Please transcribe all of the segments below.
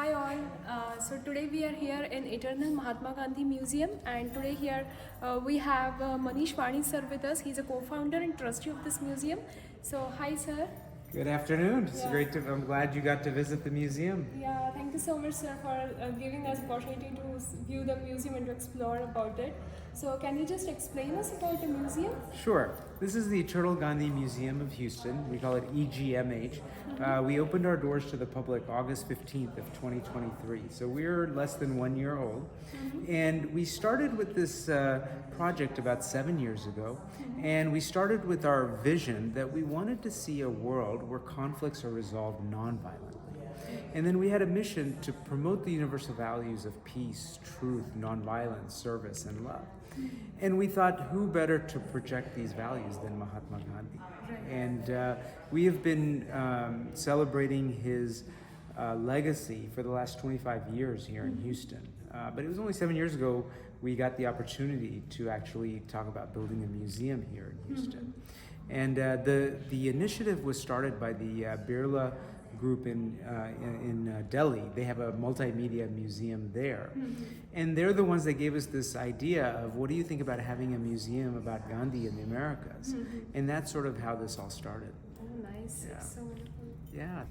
Hi all. So today we are here in Eternal Mahatma Gandhi Museum, and today here we have Manish Wani sir with us. He's a co-founder and trustee of this museum. So hi sir. Good afternoon. It's Yeah. great to. I'm glad you got to visit the museum. Yeah, thank you so much sir for giving us opportunity to view the museum and to explore about it. So can you just explain us about the museum? Sure. This is the Eternal Gandhi Museum of Houston. We call it EGMH. We opened our doors to the public August 15th of 2023. So we're less than 1 year old. And we started with this project about 7 years ago. And we started with our vision that we wanted to see a world where conflicts are resolved nonviolently. And then we had a mission to promote the universal values of peace, truth, nonviolence, service, and love. And we thought, who better to project these values than Mahatma Gandhi? And we have been celebrating his legacy for the last 25 years here in Houston. But it was only 7 years ago we got the opportunity to actually talk about building a museum here in Houston. And the initiative was started by the Birla group in Delhi. They have a multimedia museum there. And they're the ones that gave us this idea of, what do you think about having a museum about Gandhi in the Americas? And that's sort of how this all started. Oh, nice. Yeah. It's so wonderful. Yeah.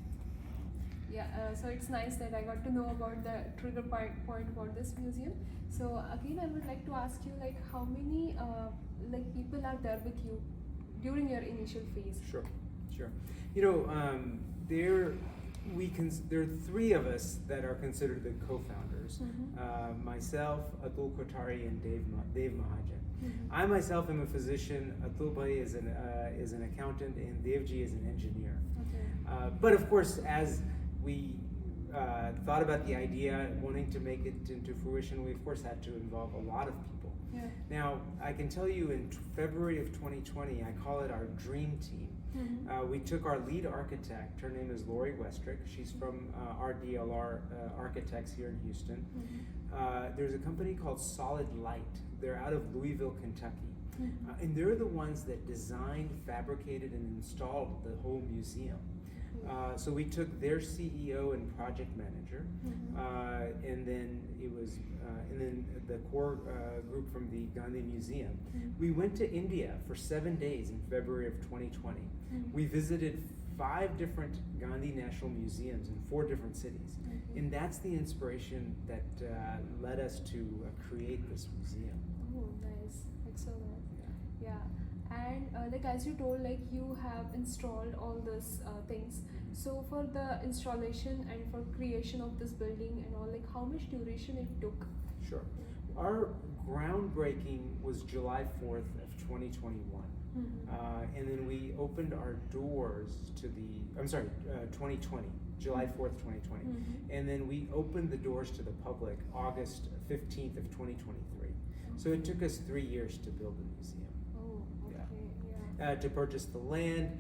Yeah, so it's nice that I got to know about the trigger point about this museum. So again, I would like to ask you, like, how many people are there with you during your initial phase? Sure. You know, there are three of us that are considered the co-founders. Myself, Atul Kotari, and Dave Mahajan. I myself am a physician. Atul Bhai is an accountant, and Devji is an engineer. Okay. But of course, as we thought about the idea, wanting to make it into fruition, we of course had to involve a lot of people. Yeah. Now, I can tell you in February of 2020, I call it our dream team. We took our lead architect, her name is Lori Westrick. She's from RDLR Architects here in Houston. There's a company called Solid Light. They're out of Louisville, Kentucky. And they're the ones that designed, fabricated, and installed the whole museum. So we took their CEO and project manager, and then the core group from the Gandhi Museum. We went to India for 7 days in February of 2020. We visited 5 different Gandhi National Museums in 4 different cities, and that's the inspiration that led us to create this museum. Oh, nice! Excellent. Yeah. And like as you told, like you have installed all these things. So for the installation and for creation of this building and all, like how much duration it took? Sure. Our groundbreaking was July 4th of 2021. And then we opened our doors to 2020, July 4th, 2020. And then we opened the doors to the public August 15th of 2023. So it took us 3 years to build the museum. To purchase the land,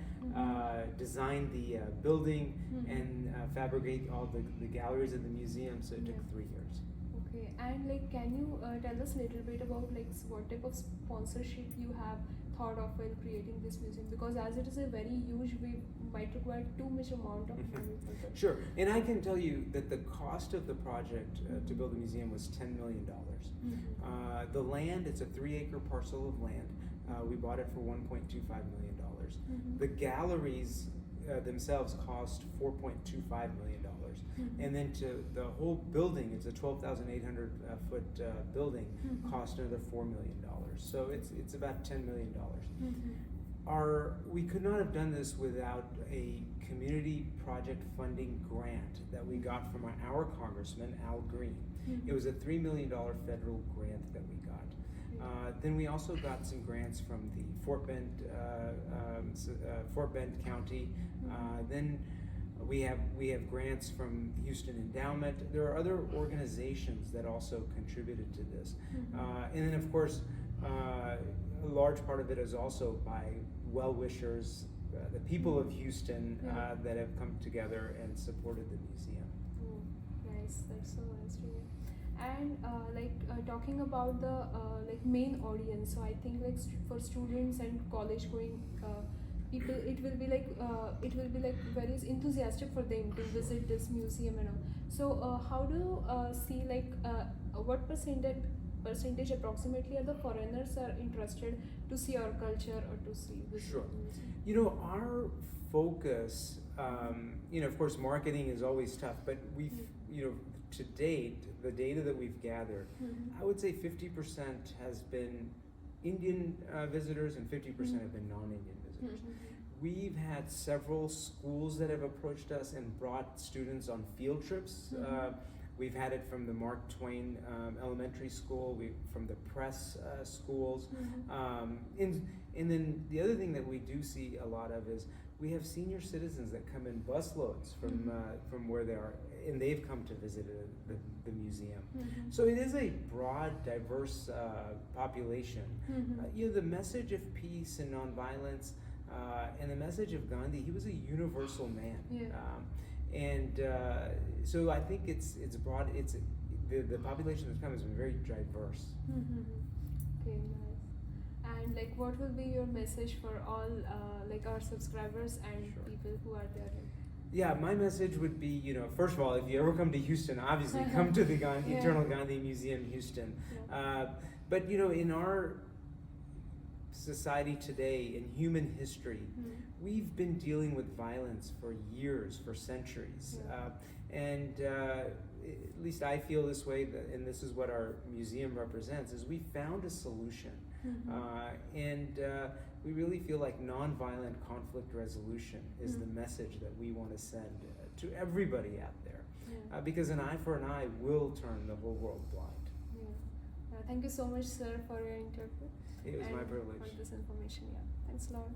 design the building, and fabricate all the galleries of the museum. So it took 3 years. Okay, and like, can you tell us a little bit about like what type of sponsorship you have thought of while creating this museum? Because as it is a very huge, we might require too much amount of money for that. Sure, and I can tell you that the cost of the project to build the museum was $10 million. The land, it's a 3-acre parcel of land. We bought it for $1.25 million. The galleries themselves cost $4.25 million. And then to the whole building, it's a 12,800 foot building, cost another $4 million. So it's about $10 million. We could not have done this without a community project funding grant that we got from our congressman, Al Green. It was a $3 million federal grant that we got. Then we also got some grants from the Fort Bend County. Then we have grants from Houston Endowment. There are other organizations that also contributed to this. And then of course, a large part of it is also by well-wishers, the people of Houston that have come together and supported the museum. Oh, nice. That's so nice to hear. And talking about the main audience, so I think like for students and college going people, it will be like very enthusiastic for them to visit this museum and all. So how do you see like what percentage approximately of the foreigners are interested to see our culture or to see visit Sure. the museum? You know, our focus, of course, marketing is always tough, but to date, the data that we've gathered, I would say 50% has been Indian visitors and 50% have been non-Indian visitors. We've had several schools that have approached us and brought students on field trips. We've had it from the Mark Twain Elementary School, from the press schools. And then the other thing that we do see a lot of is we have senior citizens that come in busloads from where they are, and they've come to visit the museum. So it is a broad, diverse population. The message of peace and nonviolence and the message of Gandhi, he was a universal man. So I think it's broad. It's the population that's come has been very diverse. Okay, nice. And like, what will be your message for all like our subscribers and people who are there? Yeah, my message would be, first of all, if you ever come to Houston, obviously come to the Eternal Gandhi Museum, Houston. But in our society today, in human history, we've been dealing with violence for years, for centuries. At least I feel this way, and this is what our museum represents, is we found a solution. We really feel like nonviolent conflict resolution is the message that we want to send to everybody out there. Because an eye for an eye will turn the whole world blind. Thank you so much, sir, for your interview. It was my privilege. For this information. Thanks a lot.